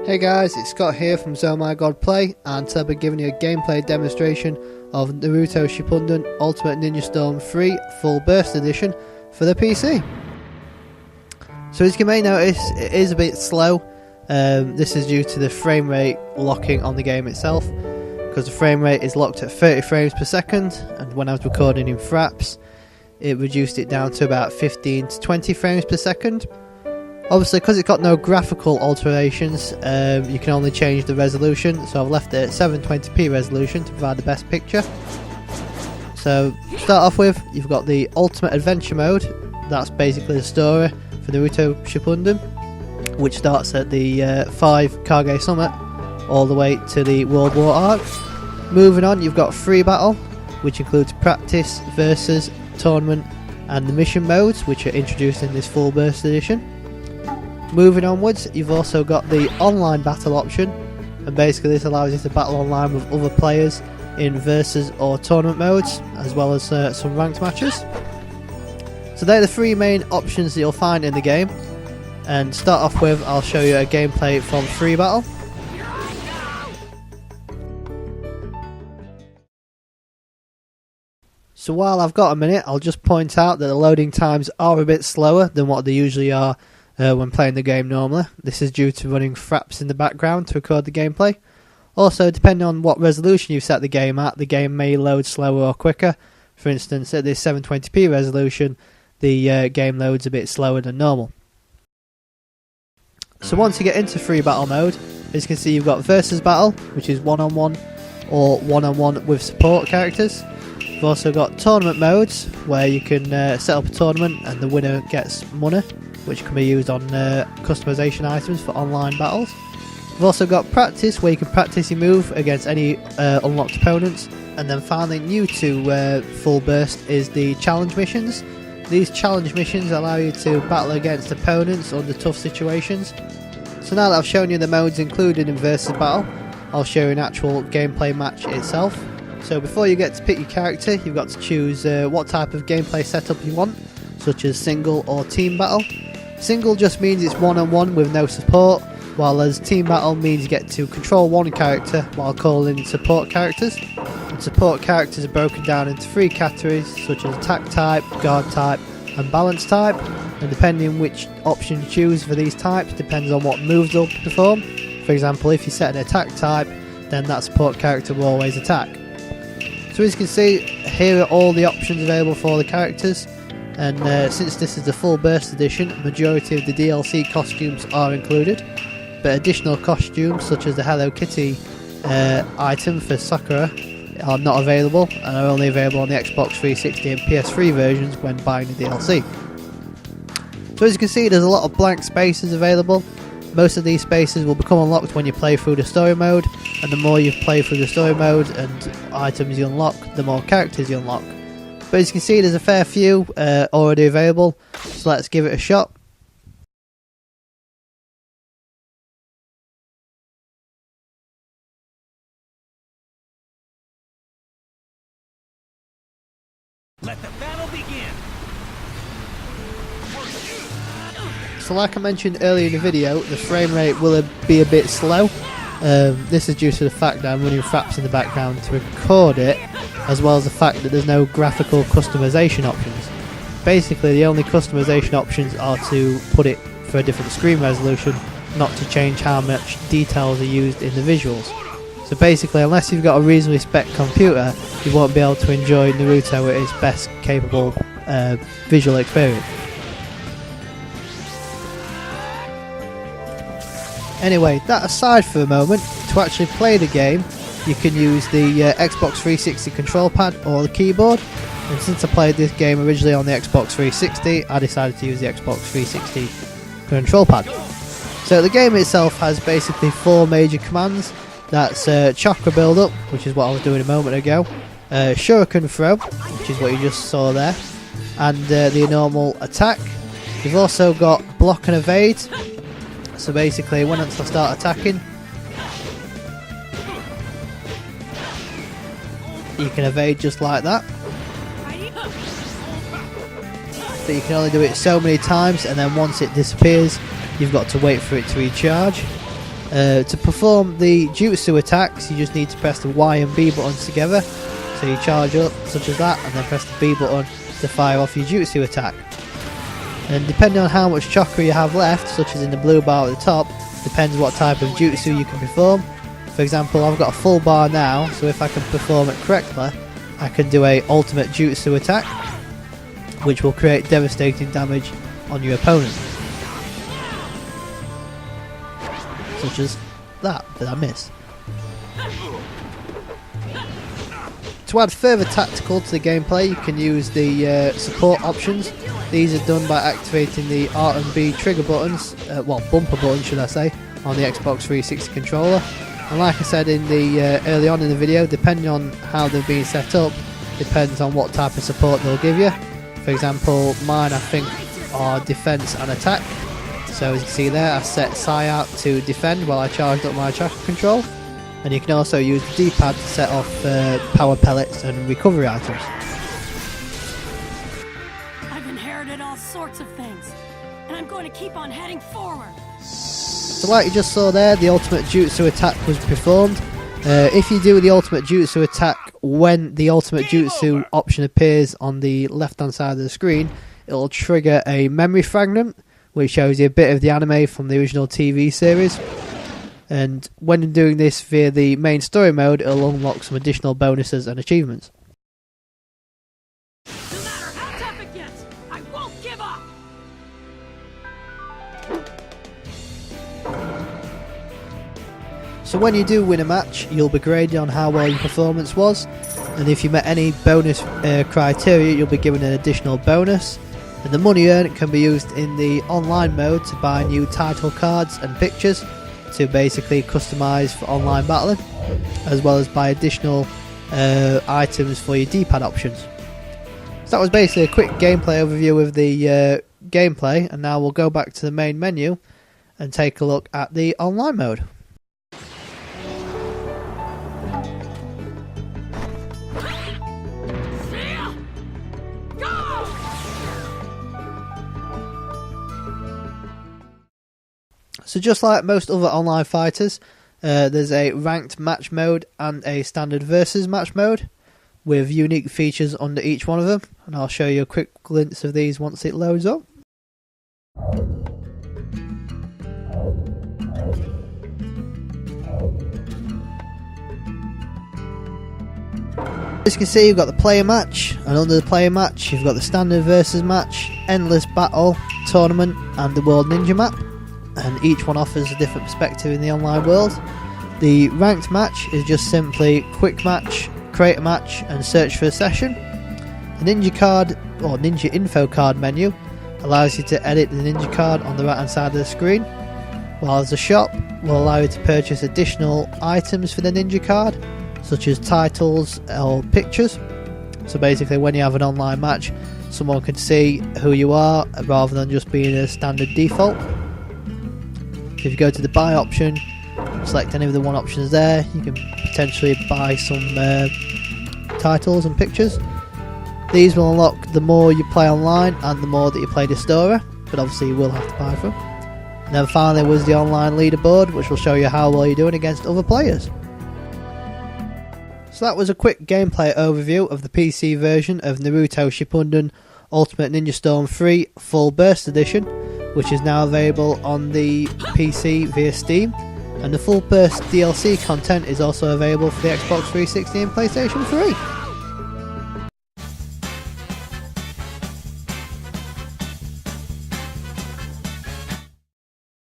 Hey guys, it's Scott here from So My God Play, and today I'll be giving you a gameplay demonstration of Naruto Shippuden Ultimate Ninja Storm 3 Full Burst Edition for the PC. So as you may notice, it is a bit slow. This is due to the frame rate locking on the game itself, because the frame rate is locked at 30 frames per second, and when I was recording in fraps, it reduced it down to about 15 to 20 frames per second. Obviously, because it's got no graphical alterations, you can only change the resolution, so I've left it at 720p resolution to provide the best picture. So, to start off with, you've got the Ultimate Adventure mode. That's basically the story for Naruto Shippuden, which starts at the 5 Kage Summit all the way to the World War arc. Moving on, you've got Free Battle, which includes Practice, Versus, Tournament and the Mission modes, which are introduced in this Full Burst Edition. Moving onwards, you've also got the online battle option, and basically this allows you to battle online with other players in versus or tournament modes, as well as some ranked matches. So they're the three main options that you'll find in the game, and to start off with, I'll show you a gameplay from Free Battle. So while I've got a minute, I'll just point out that the loading times are a bit slower than what they usually are when playing the game normally. This is due to running fraps in the background to record the gameplay. Also, depending on what resolution you've set the game at, the game may load slower or quicker. For instance, at this 720p resolution, the game loads a bit slower than normal. So once you get into Free Battle mode, as you can see, you've got Versus Battle, which is one-on-one or one-on-one with support characters. You've also got Tournament modes, where you can set up a tournament and the winner gets money, which can be used on customization items for online battles. We've also got Practice, where you can practice your move against any unlocked opponents. And then finally, new to Full Burst is the Challenge missions. These challenge missions allow you to battle against opponents under tough situations. So now that I've shown you the modes included in Versus Battle, I'll show you an actual gameplay match itself. So before you get to pick your character, you've got to choose what type of gameplay setup you want, such as single or team battle. Single just means it's one-on-one with no support, while as team battle means you get to control one character while calling support characters. And support characters are broken down into 3 categories, such as attack type, guard type and balance type, and depending on which option you choose for these types depends on what moves they'll perform. For example, if you set an attack type, then that support character will always attack. So as you can see, here are all the options available for the characters. And since this is the Full Burst Edition, majority of the DLC costumes are included, but additional costumes such as the Hello Kitty item for Sakura are not available and are only available on the Xbox 360 and PS3 versions when buying the DLC. So as you can see, there's a lot of blank spaces available. Most of these spaces will become unlocked when you play through the story mode, and the more you play through the story mode and items you unlock, the more characters you unlock. But as you can see, there's a fair few already available, so let's give it a shot. Let the battle begin. So like I mentioned earlier in the video, the frame rate will be a bit slow. This is due to the fact that I'm running fraps in the background to record it, as well as the fact that there's no graphical customization options. Basically, the only customization options are to put it for a different screen resolution, not to change how much details are used in the visuals. So basically, unless you've got a reasonably spec computer, you won't be able to enjoy Naruto at its best capable visual experience. Anyway, that aside for a moment, to actually play the game, you can use the Xbox 360 control pad or the keyboard. And since I played this game originally on the Xbox 360, I decided to use the Xbox 360 control pad. So the game itself has basically 4 major commands. That's chakra build up, which is what I was doing a moment ago, shuriken throw, which is what you just saw there, and the normal attack. You've also got block and evade. So basically, once I start attacking, you can evade just like that. But you can only do it so many times, and then once it disappears, you've got to wait for it to recharge. To perform the Jutsu attacks, you just need to press the Y and B buttons together. So you charge up, such as that, and then press the B button to fire off your Jutsu attack. And depending on how much chakra you have left, such as in the blue bar at the top, depends what type of Jutsu you can perform. For example, I've got a full bar now, so if I can perform it correctly, I can do a ultimate Jutsu attack, which will create devastating damage on your opponent. Such as that I missed. To add further tactical to the gameplay, you can use the support options. These are done by activating the R and B trigger buttons, bumper buttons should I say, on the Xbox 360 controller. And like I said in the early on in the video, depending on how they've been set up, depends on what type of support they'll give you. For example, mine I think are defense and attack. So as you can see there, I set Psy out to defend while I charged up my chakra control. And you can also use the D-pad to set off power pellets and recovery items. I've inherited all sorts of things, and I'm going to keep on heading forward. So like you just saw there, the ultimate Jutsu attack was performed. If you do the ultimate Jutsu attack when the ultimate Jutsu option appears on the left hand side of the screen, it will trigger a memory fragment, which shows you a bit of the anime from the original TV series. And when doing this via the main story mode, it'll unlock some additional bonuses and achievements. No matter how tough it gets, I won't give up! So when you do win a match, you'll be graded on how well your performance was, and if you met any bonus criteria, you'll be given an additional bonus. And the money earned can be used in the online mode to buy new title cards and pictures to basically customise for online battling, as well as buy additional items for your D-pad options. So that was basically a quick gameplay overview of the gameplay, and now we'll go back to the main menu and take a look at the online mode. So just like most other online fighters, there's a ranked match mode and a standard versus match mode with unique features under each one of them, and I'll show you a quick glimpse of these once it loads up. As you can see, you've got the player match, and under the player match you've got the standard versus match, endless battle, tournament and the world ninja map. And each one offers a different perspective in the online world. The ranked match is just simply quick match, create a match and search for a session. The ninja card or ninja info card menu allows you to edit the ninja card on the right hand side of the screen, while the shop will allow you to purchase additional items for the ninja card, such as titles or pictures. So basically when you have an online match, someone can see who you are rather than just being a standard default. If you go to the buy option, select any of the one options there, you can potentially buy some titles and pictures. These will unlock the more you play online and the more that you play the story, but obviously you will have to buy them. And then finally was the online leaderboard, which will show you how well you're doing against other players. So that was a quick gameplay overview of the PC version of Naruto Shippuden Ultimate Ninja Storm 3 Full Burst Edition, which is now available on the PC via Steam, and the Full Burst DLC content is also available for the Xbox 360 and PlayStation 3.